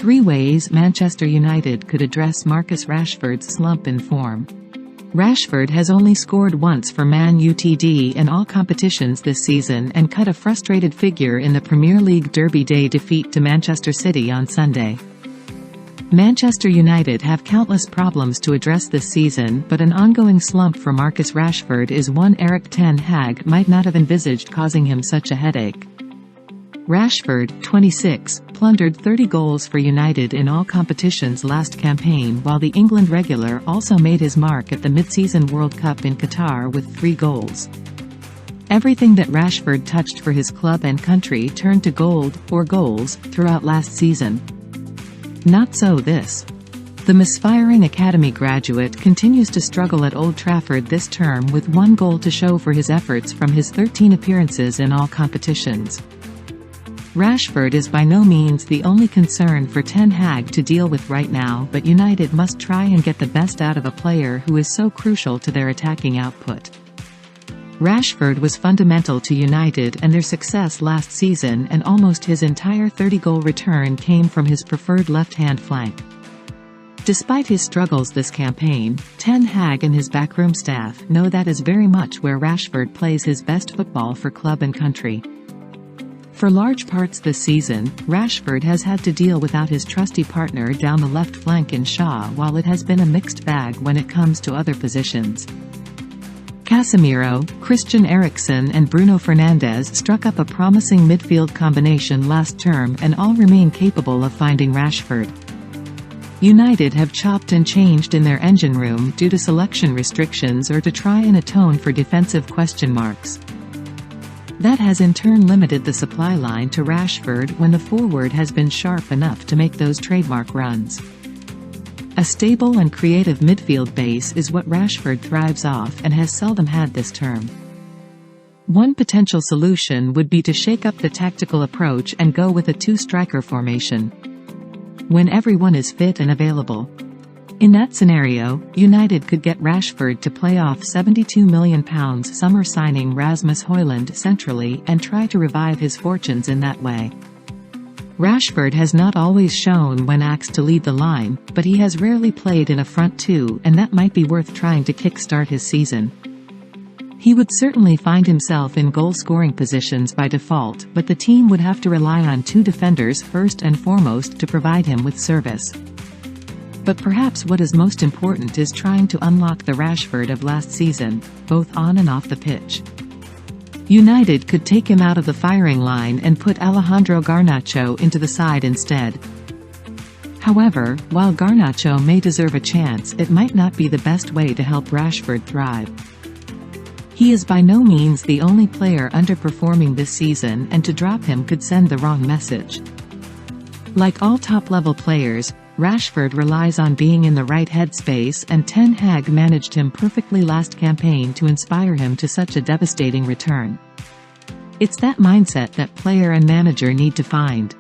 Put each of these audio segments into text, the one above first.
3 ways Manchester United could address Marcus Rashford's slump in form. Rashford has only scored once for Man Utd in all competitions this season and cut a frustrated figure in the Premier League Derby Day defeat to Manchester City on Sunday. Manchester United have countless problems to address this season, but an ongoing slump for Marcus Rashford is one Erik ten Hag might not have envisaged causing him such a headache. Rashford, 26, plundered 30 goals for United in all competitions last campaign, while the England regular also made his mark at the mid-season World Cup in Qatar with 3 goals. Everything that Rashford touched for his club and country turned to gold, or goals, throughout last season. Not so this. The misfiring academy graduate continues to struggle at Old Trafford this term with 1 goal to show for his efforts from his 13 appearances in all competitions. Rashford is by no means the only concern for Ten Hag to deal with right now, but United must try and get the best out of a player who is so crucial to their attacking output. Rashford was fundamental to United and their success last season, and almost his entire 30-goal return came from his preferred left-hand flank. Despite his struggles this campaign, Ten Hag and his backroom staff know that is very much where Rashford plays his best football for club and country. For large parts this season, Rashford has had to deal without his trusty partner down the left flank in Shaw, while it has been a mixed bag when it comes to other positions. Casemiro, Christian Eriksen and Bruno Fernandes struck up a promising midfield combination last term and all remain capable of finding Rashford. United have chopped and changed in their engine room due to selection restrictions or to try and atone for defensive question marks. That has in turn limited the supply line to Rashford when the forward has been sharp enough to make those trademark runs. A stable and creative midfield base is what Rashford thrives off and has seldom had this term. One potential solution would be to shake up the tactical approach and go with a 2-striker formation when everyone is fit and available. In that scenario, United could get Rashford to play off £72 million summer signing Rasmus Højlund centrally and try to revive his fortunes in that way. Rashford has not always shown when asked to lead the line, but he has rarely played in a front 2, and that might be worth trying to kick-start his season. He would certainly find himself in goal-scoring positions by default, but the team would have to rely on 2 defenders first and foremost to provide him with service. But perhaps what is most important is trying to unlock the Rashford of last season, both on and off the pitch. United could take him out of the firing line and put Alejandro Garnacho into the side instead. However, while Garnacho may deserve a chance, it might not be the best way to help Rashford thrive. He is by no means the only player underperforming this season, and to drop him could send the wrong message. Like all top-level players, Rashford relies on being in the right headspace, and Ten Hag managed him perfectly last campaign to inspire him to such a devastating return. It's that mindset that player and manager need to find.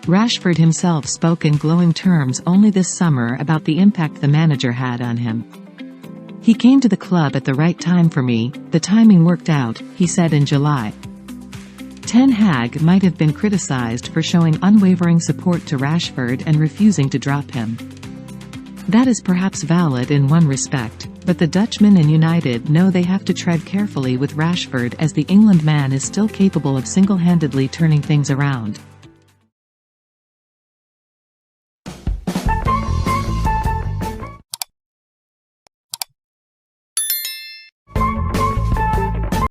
Rashford himself spoke in glowing terms only this summer about the impact the manager had on him. "He came to the club at the right time for me, the timing worked out," he said in July. Ten Hag might have been criticized for showing unwavering support to Rashford and refusing to drop him. That is perhaps valid in one respect, but the Dutchman and United know they have to tread carefully with Rashford, as the England man is still capable of single-handedly turning things around.